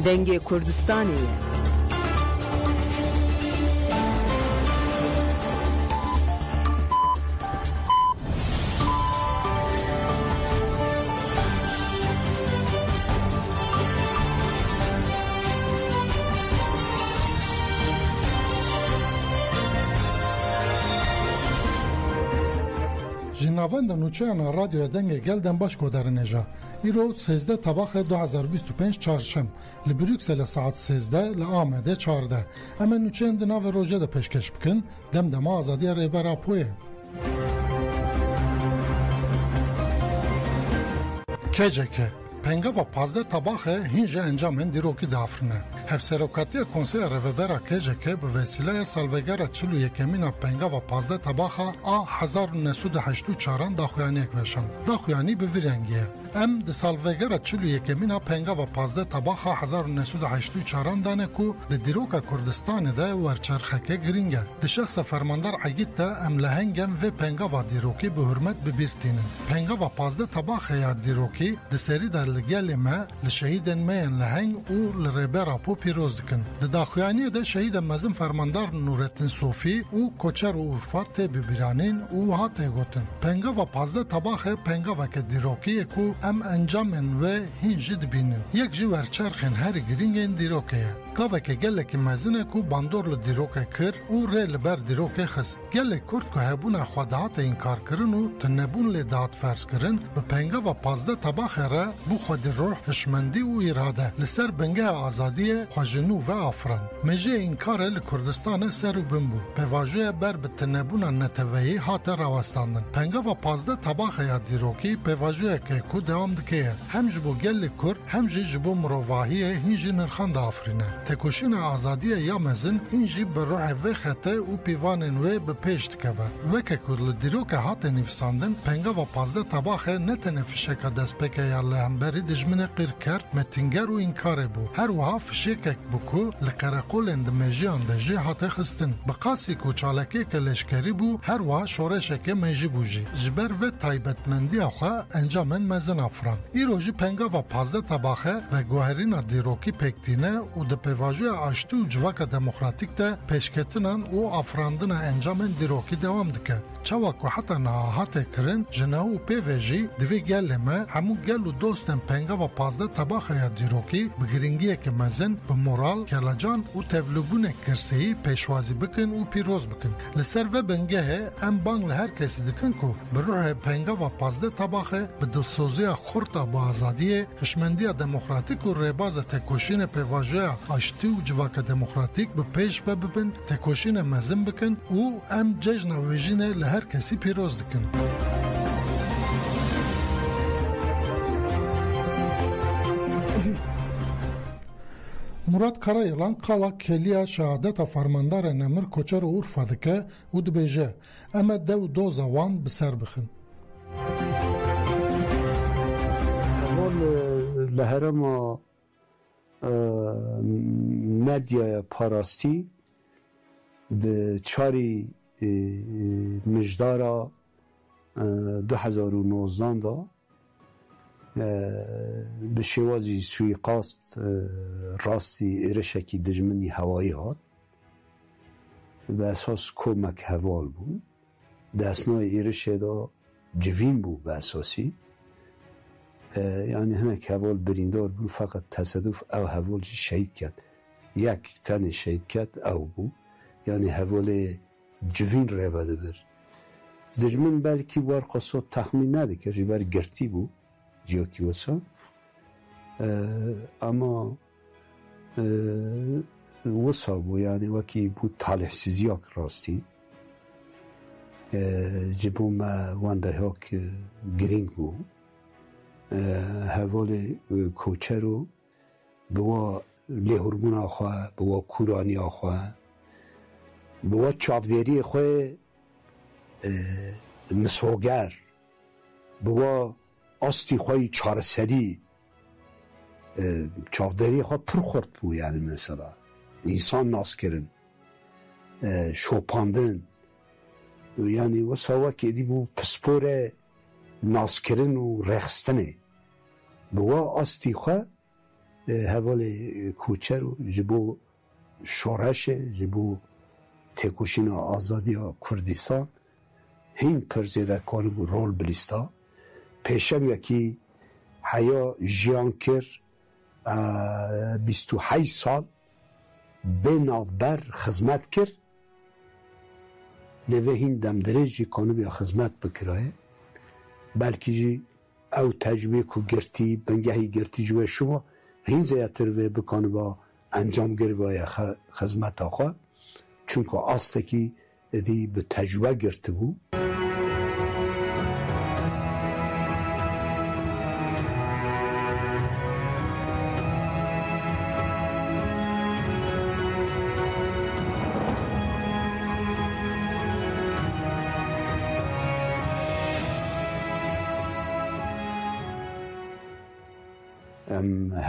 دنگ کردستانیه. جناوند نوچهان رادیو دنگ گلدن باش گودرنجا ایرو 13 تباخ 2025 چهارشنبه لبروکسل ساعت 13 لآمده 14 اما نوچهان دناو روژه ده پیشکش بکن دم آزادی ریبرا پویه کجکه پنگا و پازده تباخه هینجا انجامن دیروکی دافرنه. هفسروکاتی کنسیل روبرا کجکه به وسیله سالوگرا 41 پنگا و پازده تباخه 1984 داخویانی اکوشند. داخویانی به ویرنگیه. ام د سالوگرا 41 پنگا و پازده تباخه 1984 دانه کو د دیروکا کردستان ده ورچرخکه گرینگه. د شخص فرماندار عگید ده ام لهنگم و پنگا و دیروکی به حرمت ببیرتینن. پنگا و پازده تباخه یا دیروکی د سری در لگل ما لشهیدن مین لهنگ او لربرا پو پیروز دکن. د داخویانی ده شهید مزم فرماندار نورتن صوفی او کوچر و عرفات ببیرانین او هات گوتن. پنگا و پازده تباخه پنگا و که دیروکی کو ام انجامن و هینج دبینن. یک جی ورچرخن هر گرینگن دیروکه. گاوه که گله که مزنه کو باندور لدیروکه کر او ریل بر دیروکه خست. گله کرد که هبون خودهات این کار کرن و تنبون لدهات فرس کرن به پنگا و پازده تباخه را بو خود روح هشمندی و اراده لسر بنگه آزادی خوژنو و آفران. مجه این کار لکردستان سر و بمبو. به واجه بر به تنبون نتوهی هات راوستاندن. پنگا و پازده تباخه یا دیروکی به واجه که کو دوام دکیه. هم جبو گل کر هم جبو مروواهی هینجی نرخان آفرینه. تکوشین آزادی یا مزن هینجی به روح و خطه و پیوانن و به پیش دکوه. وکه کل دیروک هات نفساندن پنگا و پازده تباخه نتنفشه که دست پکه یا لهمبری دجمن قیر کرد متنگر و اینکاره بو. هر وها فشیکک بکو لقرقول اندمجی اندجی هات خستن. بقاسی کو چالکی که لشکری بو هر وها شورشک میجی بوجی. جبر و تایبتمندی آخوا انجامن مزن افران. ای روژی پنگا و پازده تباخه و گوهرین دیروکی پکتینه و د پیواژوی آشتی و جواک دموکراتیک ده پیشکتنان و افراندن انجامن دیروکی دوام دکه. چواکو حتی نهاهات کرن جناو پیواژی دوی گل ما همو گل و دوستن پنگا و پازده تباخه یا دیروکی بگرینگیه که مزن به مورال کلاجان و تولوگون کرسهی پیشوازی بکن و پیروز بکن. لسر و بنگه ام بانگ لهر کسی دکن که به روح پنگا و پازده تباخه به دلسوزی خورتا با آزادی هشمندی دموکراتیک و ریباز تکوشین پیواژوی آشتی و جواک دموکراتیک به پیش و ببن تکوشین مزن بکن و ام ججن و ویژین لهر کسی پیروز دکن. مراد کرایلان قالا کلیا شهادت فرماندار نمر کوچر اورفا دکه و دبیجه اما دو زوان بسر بخن. اول لهرم مدیا پاراستی د چاری مجدارا 2019 دا به شوازی سوی قاست راستی ارشکی دجمنی هوایی هات به اساس کمک هوال بود در اسنای ارشه دا جوین بود به اساسی یعنی هنک هوال بریندار بود فقط تصادف او هوال شهید کرد یک تن شهید کرد او بود یعنی هوال جوین روده بر دجمن بلکی وارقصا تخمین نده که جبر گرتی بود جیاکی واسا اما واسا بود یعنی وکی بود طالح سیزیاک راستی جبو ما وانده ها که گرینگ بود حوال کوچه رو بوا لهرمون آخواه بوا کورانی آخواه بوا چافدری خواه مسوگر بوا آستی خواهی چارسری چافدری خواه پر خورد بود یعنی مثلا انسان ناس کرن شوپاندن یعنی و سوا که دی بود پسپور ناس کرن و رخستنه بوا آستی خواه حوال کوچر و جبو شورش جبو تکوشین آزادی کردستان هین پرزیده کاری بو رول بلیستا پیشنگه که حیا جیان کر 28 سال به نافبر خدمت کرد لوه هین دمدره جی کانو بیا خدمت بکرایه بلکه جی او تجربه کو گرتی بنگهی گرتی جوه شما هین زیادتر و بکانو با انجام گربای خدمت آخوا چونکه آسته که دی به تجربه گرته بو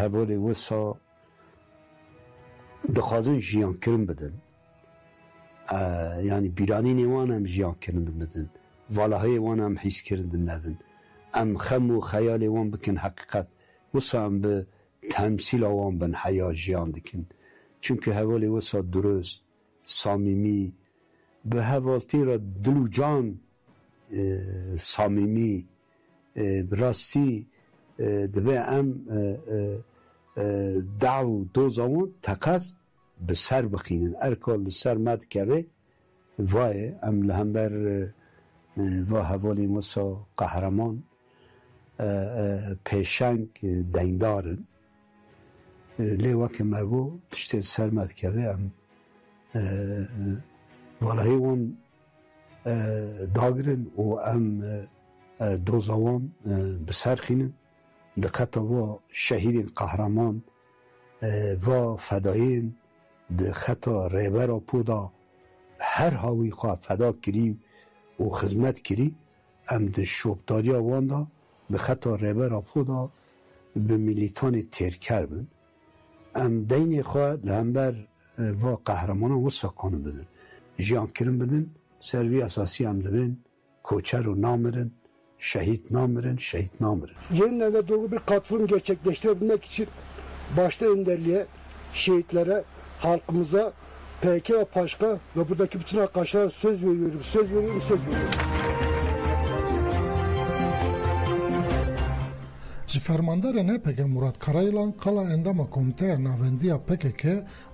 حوالی وسا دخوازن جیان کرن بدن یعنی بیرانی نیوان هم جیان کرن بدن والاهای وان هم حیث کرن بدن ام خم و خیال وان بکن حقیقت وسا هم به تمثیل وان بن حیا جیان دکن چونکه حوالی وسا درست صمیمی به حوالتی را دل و جان صمیمی براستی دبی ام دعو دو زمان تقص به سر بخینن ارکال سر مد که وای ام لهمبر و حوالی مسا قهرمان پیشنگ دیندارن لیوا که مگو تشتی سر مد که ام والهی اون داگرن و ام دو زمان به سر خینن دقت و شهید قهرمان و فدایین دقت ریبر و پودا هر هاوی خواه فدا کری و خدمت کری ام ده شوبداری واندا دقت ریبر و پودا به میلیتان تیر کربن ام دین خواه لهمبر و قهرمان و ساکانو بدن جیان کرن بدن سروی اساسی هم دبن کوچر و نامرن şehit namirin, şehit namirin. Yeniden ve doğru bir katılım gerçekleştirebilmek için başta önderliğe, şehitlere, halkımıza, PK ve Paşka ve buradaki bütün arkadaşlara söz veriyorum. Ji fermandara NPK Murat Karayılan kala endama komiteya navendiya PKK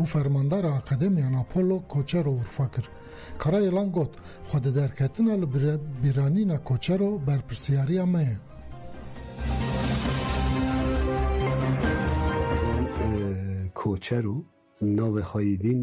û fermandara Akademiyan Apollo Koçero Urfa kir. Karayılan got, xwe di derketina li bîranîna Koçero berpirsiyariya me ye. Koçero navê xwedîn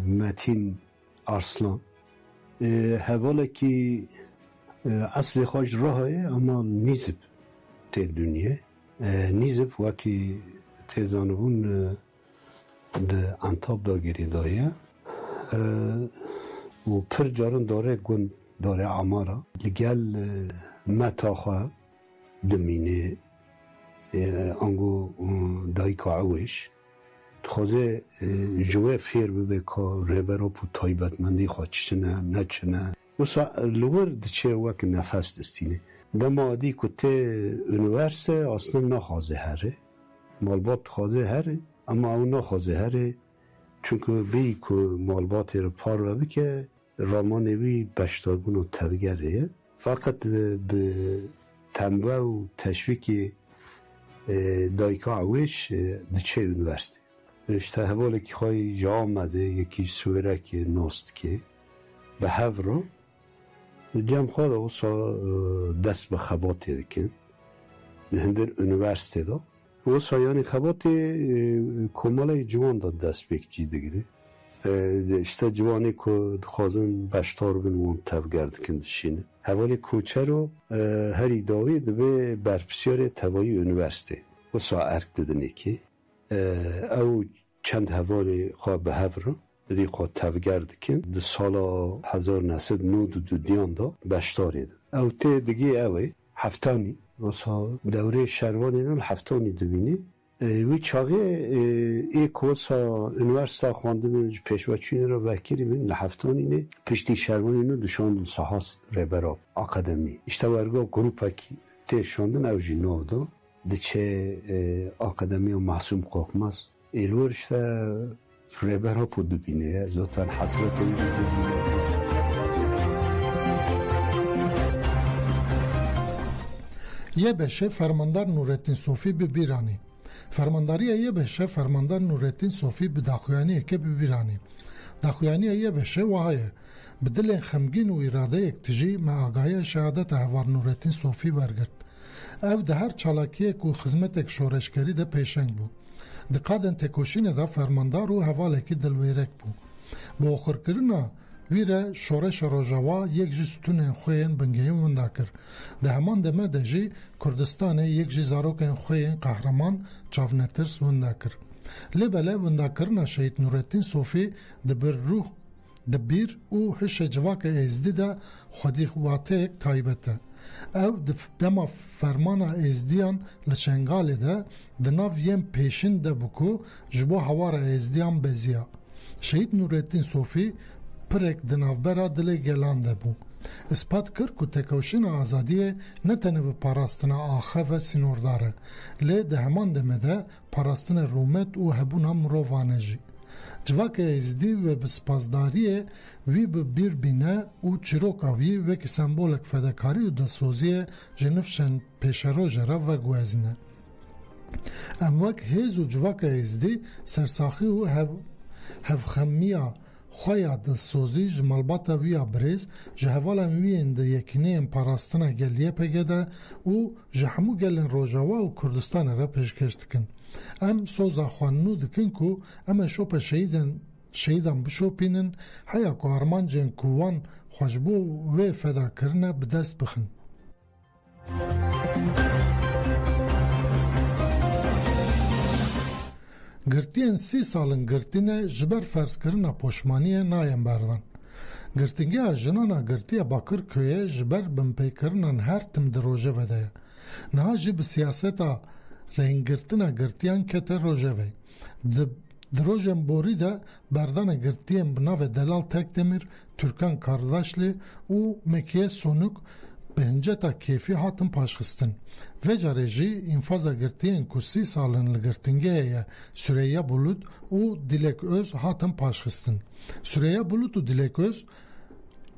Metin Arslan hevalekî eslê xwe ji rahayê ama nîzib tê dunyê nîzib wekî tê zanibûn di Antab da gerîdaye û pir carin dare gund dare amara li gel meta xwe dimîne ango dayîka ewêş dixwaze ji we fêr bibe ka rêberop û taybetmendî xwe çişine neçine wisa li wir diçe wek nefes distîne dema adî ku tê üniversite aslında naxwaze here malbat dixwaze here ama ew naxwaze here çünkü bêyî ku malbatê re par ve bike ramanê wî beşdarbûn û tevgerê ye fakat bi tembe û teşvîkê dayîka ewêş diçe üniversite işte hevalekî xwe ji Amedê yekî Swêrekê Nostkê bi hev re cem xwe de wisa dest bi xebatê dikin di hindir üniversitê de wisa yanî xebatê komalayê ciwan da dest pêkicî digire işte ciwanê ku dixwazin beşdar bin wan tevger dikin dişînin hevalê Koçero herî dawî dibe berpirsiyarê tevayî üniversitê wisa erk didinekî ew çend hevalê xwe bi hev re dî xwe tevger dikin di sala 1992 diyan da beşdarê de ew tê digî ew ê heftanî wisa dewrê şervanê nan heftanî dibînî wî çaxê ê ku wisa üniversite xwandinê ji pêşveçûnê re vekirî bin li heftanînê piştî şervanê nû dişandin saha rêbera akademî işte wergo grupekî tê şandin ew jî nav da دچه آکادمی و محسوم قوقماس ایلورشتا ریبر ها پود بینه زودتان حسرت یه بشه فرماندار نورالدین صوفی به بیرانی فرمانداری یه بشه فرماندار نورالدین صوفی به داخویانی که به بیرانی داخویانی یه بشه وایه بدل خمگین و اراده اکتجی ما آگاهی شهادت هوار نورالدین صوفی برگرد او ده هر چالاکیه که خدمت شورشگری ده پیشنگ بود ده قادن تکوشین ده فرماندار و حواله که دلویرک بود با آخر کرنا ویره شورش روژاوا یک جی ستون خوین بنگهیم ونده کر ده همان دمه ده جی کردستان یک جی زاروکن خوین قهرمان چاونترس ونده کر لبله ونده کرنا شهید نورالدین صوفی ده بر روح ده بیر او هش جواک ازدی ده خودی خواته یک تایبته او دما فرمان ازدیان لشنگالی ده ناو یم پیشن ده بکو جبو هوار ازدیان بزیا شهید نورالدین صوفی پرک دنافبرا دل گلانده بو اثبات کر کو تکوشن آزادی نه تنه به پاراستنا آخه و سینورداره لی ده همان دمده پاراستن رومت و هبونا مرووانجی جواک ازدی و بسپازداری وی به بیر بینه و چیروکاوی و که سمبولک فدکاری و دستوزی جنفشن پیشرو جره و گوزنه اموک هیز و جواک ازدی سرساخی و هفخمیا خویا دستوزی جمالباتا ویا بریز جهوالا وین ده یکنیم پاراستنا گلیه پگده و جهمو گلن روژاوا و کردستان را پیشکش دکن ام سوزا خواننو دکن کو ام شوپ شهیدان بشوپینن حیا کو ارمان جن کوان خوشبو و فدا کرنه بدست بخن گرتین 30 سالن گرتینه جبر فرض کرنا پوشمانیه نایم بردن گرتینگه جنانا گرتیه باکر کویه جبر بمپیکرنان هر تم دروژه وده نها جب سیاستا رنگرتنا گرتیان کتر روژه وی دروژن بوری ده بردن گرتین بناو دلال تکدمیر ترکان کارداشلی و مکیه سونوک به هنجتا کیفی هاتن پاشخستن و جارجی انفاza گرتین کو 30 سالن لگرتینگه سüreyya bulut و dilek öz هاتن پاشخستن سüreyya bulut و dilek öz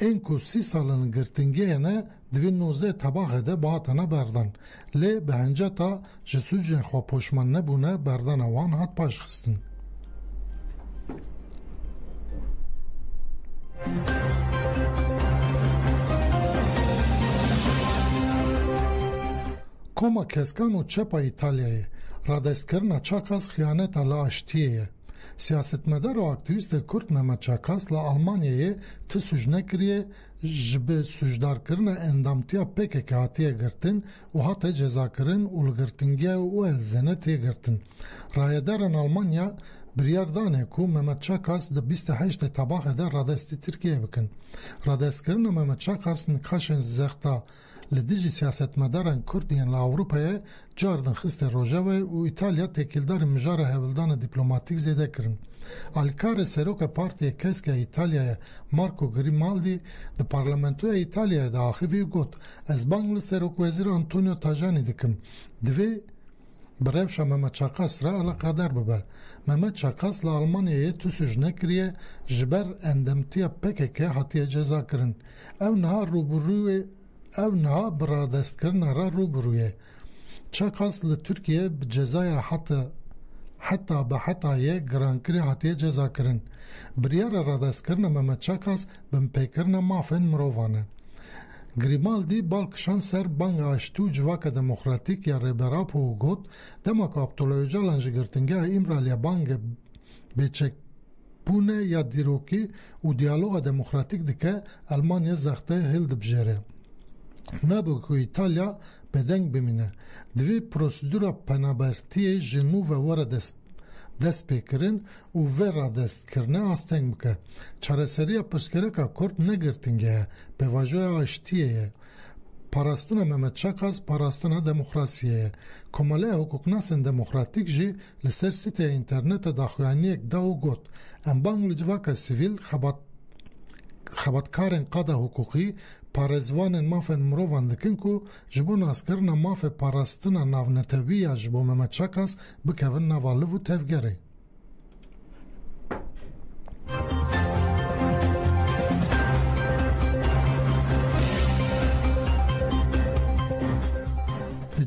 en کو 30 سالن گرتینگه نه 2019 تباغه ده باتنا بردن لی به هنجتا جسوجن خوا پوشمان نبونه بردن وان هات پاشخستن کما کسکان و چپا ایتالیایه رادستکرنا چاکاس خیانت لا اشتیه سیاستمدار و اکتیویست کرد مهمت چاکاس لا آلمانیایه تی سوجنه کریه جبه سوجدار کرنا اندامتیا پکه که هاتیه گرتن و هاته جزا کرن و لگرتنگیه و الزنه تیه گرتن رایدارن آلمانیا بریاردانه کو مهمت چاکاس ده 28 تباخه ده رادستی ترکیه بکن رادستکرنا مهمت چاکاس نکاشن زختا لدیجی سیاستمداران کردین لأوروپای جاردن خست روژاوی و ایتالیا تکیلدار مجار هولدان دیپلوماتیک زیده کرن. الکار سروک پارتی کسک ایتالیا مارکو گریمالدی ده پارلمنتوی ایتالیا ده آخیوی گوت از بانگل سروک وزیر انتونیو تاجانی دکم دوی برایشا مهمت چاکاس را علاقادر ببه. مهمت چاکاس لآلمانیای تو سجنه کریه جبر اندمتیا پکه حتیه جزا کرن. او نها روبروی او نه برادست کرنا را روبرویه چاکاس لترکیه بجزای حتی به حتایه گرانکری حتیه جزا کرن بریار رادست کرنا مهمت چاکاس بمپیکرنا مافن مرووانه گریمالدی بالکشان سر بانگ آشتو جواک دموکراتیک یا ریبراپو و گوت دماک ابتولویجالان جگرتنگه امرالیا بانگ بیچک پونه یا دیروکی و دیالوگ دموکراتیک دکه المانیا زخته هلد بجره نبو که ایتالیا بدنگ بمینه دوی پروسیدورا پنابرتی جنو و وره دست پیکرین و وره دست کرنه آستنگ بکه چارسریه پرسکرکا کرد نگرتنگه به واجه آشتیه پاراستنا مهمت چاکاس پاراستنا دموکراسیه کماله حقوقناسن دموکراتیک جی لسر سیت اینترنت داخوانی یک داو گوت ام بانگ لجواک سیویل خباتکارن قادا حقوقی پارزوان مافن مروان دکن کو جبو ناسکرن ماف پاراستن ناونتوی جبو ممچکاس بکون نوالو و تفگره.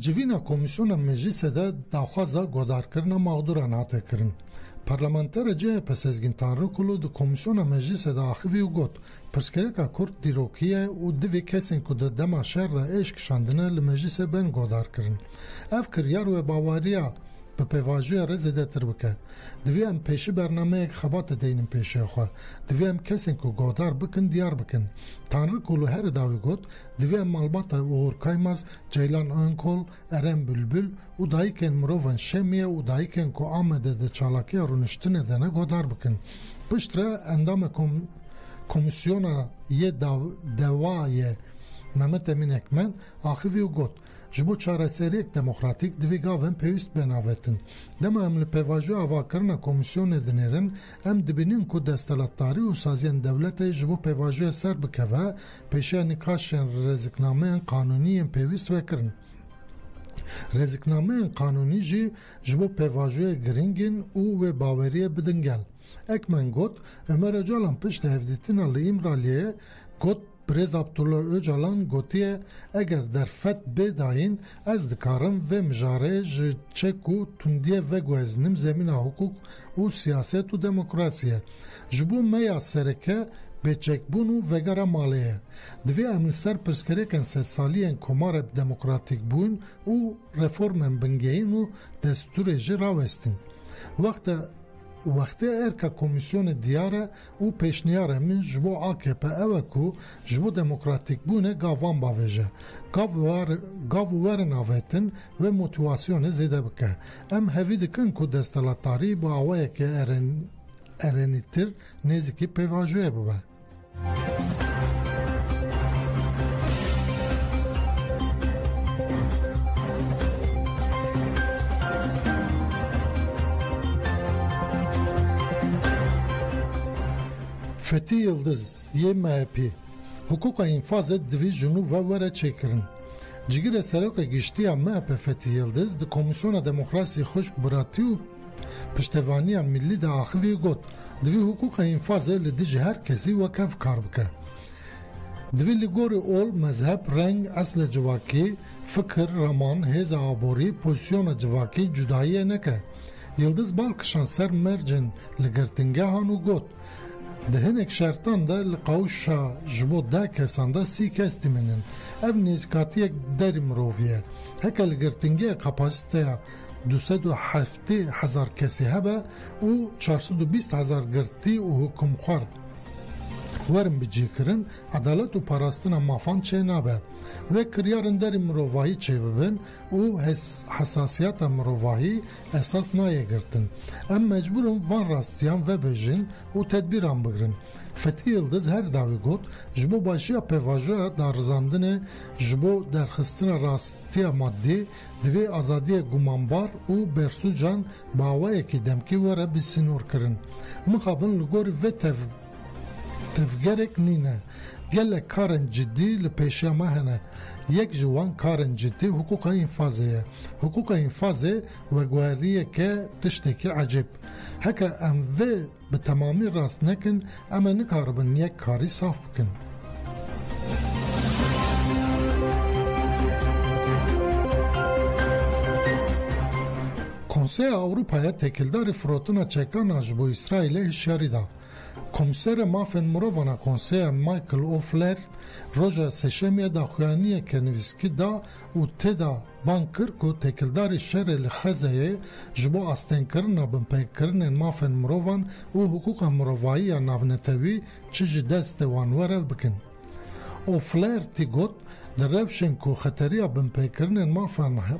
جوینا کمیسیون مجلس ده داخوازا گودارکرنا مغدوران هاته کرن. پارلمانتر جه پسزگین تانرو کلو ده کمیسیون مجلس ده آخوی و گوت پرسکرکا کرد دیروکیه و دوی کسین که ده دما شهر ده ایشک شاندنه لمجلس بین گودار کرن. اف کریار و باواریا به پیواجوی رزیده تر بکه. دوی هم پیشی برنامه خبات دینم پیشی خواه. دوی هم کسین که گودار بکن دیار بکن. تانر کلو هر داوی گوت دوی هم مالبات اوور کایماز جیلان انکل ارم بلبل و دایکن مروفن شمیه و دایکن که آمده ده چالاکی رونشتنه دنه گودار بکن. پشتره اندام کمیسیونا یه دوای محمد امین اکمن آخوی و گوت جبو چارەسەریەک دموکراتیک دوی گاون پێویست بناوێتن. دەما ئەم لە پێواژوی ئاواکردنا کۆمیسیۆنê دنێرن ئەم دبینین ku desthilatdarî û saziyên dewletê ji bo pêvajoyê ser bikeve pêşiya nîqaşên rêzîknameyên qanûnî yên pêwîst vekirin. Rêzîknameyên qanûnî jî ji bo pêvajoyê giringin û wê baweriye bidin gel. Ekmen got Ömer Öcalan piştî hevdîtina li İmraliyê got Brez Abdullah Öcalan gotiye eger derfet bêdayîn ez dikarim vê mijarê ji çek û tundiye vegueznim zemîna hukuk û siyaset û demokrasiye. Ji bo meya sereke bêçekbûn û vegera malê ye. Divê em li ser pirsgirêkên sedsaliyên komarê demokratîk bûn û reformên bingehîn û destûrê jî rawestin. Wextê erka komisyonê diyar e û pêşniyarê min ji bo AKP ew e ku ji bo demokratîkbûnê gavan bavêje. Gav û werin avêtin vê motivasyonê zêde bike. Em hevî dikin ku desthilatdarî bi awayekê erenîtir nêzîkî pêvajoyê bibe. Fethi Yıldız, yê MHP, hukuka infazê divî jinû ve were çêkirin. Cigîrê serokê giştiya MHP Fethi Yıldız di Komisyona Demokrasî Xweşbiratî û Piştevaniya Millî de axivî got divî hukuka infazê li dijî her kesî wekev kar bike. Divî li gorî ol, mezheb, reng, eslê civakî, fikir, raman, hêza aborî, pozisyona civakî cudayiyê neke. Yıldız balkişan ser mercên li girtingehan û got di hinek şertan da li qawşa ji bo 10 kesan da 30 kes diminin. Ev nêzîkatiyek derî mirovî ye. Heke li girtingeya kapasiteya 270,000 kesî hebe û 420,000 girtî û hukûmxwar werin bicêkirin, edalet û parastina mafan çê nabe. Vê kiryarên derî mirovahî çêbibin û hesasiyeta mirovahî esas nayê girtin. Em mecbûrin van rastiyan vebêjin û tedbîran bigirin. Fethi Yıldız her davî got ji bo başiya pêvajoya darizandinê ji bo derxistina rastiya maddî divê azadiyê gumanbar û bersucan bi awayekî demkî were bîsînorkirin. Mixabin li gorî vê tevgerek nîne. Gelek karên ciddî li pêşiya me hene. Yek ji wan karên ciddî hukuka infazê ye. Hukuka infazê veguheriyeke tiştekî ecêb. Heke em vê bi temamî rast nekin, em ê nikaribin yek karî saf bikin. Konseya Avrupaya tekildarî firotina çekana ji bo İsraîlê hişyarî da. Komisera mafên mirovana Konseya Michael O'Flaherty roja sêşemê daxuyaniyeke nivîskî da û têda ban kir ku tekildarî şerê li Xezeyê ji bo astênkirina binpêkirinên mafên mirovan û hukuka mirovayiya navnetewî çi ji destê wan were bikin. O'Flaherty got di rewşên ku xeteriya binpêkirinên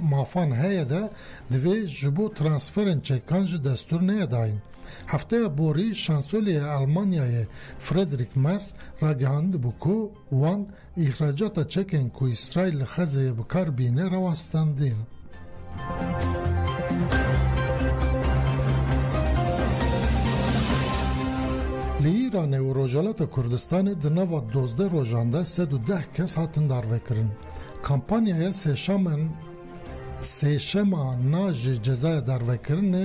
mafan heye de divê ji bo transferên çekan ji destûr neye dayîn. Hefteya borî şansölyeya Almanyayê Friedrich Merz ragihandibû ku wan îhracata çekên ku İsraîl li Xezeyê bikar bîne rawastandîn. Li ایران و روجالت کردستان د نوا 12 روزانده 110 کس هاتن داروکرین. کمپانیای سێشەما ناژ جەزای داروکردن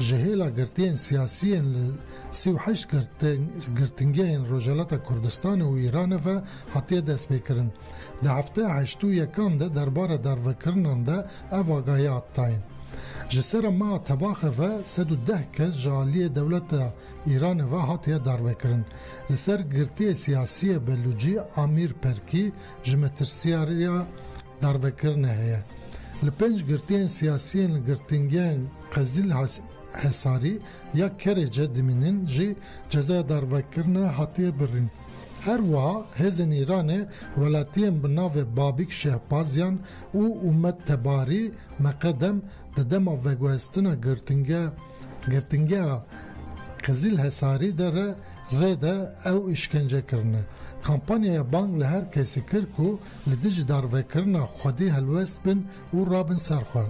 جهێلا گرتیên siyasiyên li 38 girtingehên Rojhilata Kurdistanê û Îranê ve hatiye destpêkirin. Di hefteya heştûyekan de derbara darvekirinan de ev agahî hatdayîn. Ji sera meha tebaxê ve 110 kes ji aliyê dewleta Îranê ve hatiye darvekirin. Li ser girtiyê siyasî Belûcî Amîr Perkî ji metirsiyariya darvekirinê heye. Li pênc girtiyên siyasiyên li girtingehên Qezîl Hesarî ya Kerece dimînin jî cezaya darvekirinê hatiye birîn. Her wiha hêzên Îranê welatiyên bi navê Babîk Şehbazyan û Umet Tebarî meqedem di dema veguhestina girtingeha Qezîl Hesarî de rê de ew îşkence kirine. Kampanyaya bang li her kesî kir ku li dijî darvekirina xwedî helwest bin û rabin ser xwe.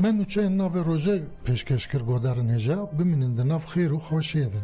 Me nûçeyên navê rojê pêşkêşkir godarên hêja bimînin di nav xêr û xweşiyê de.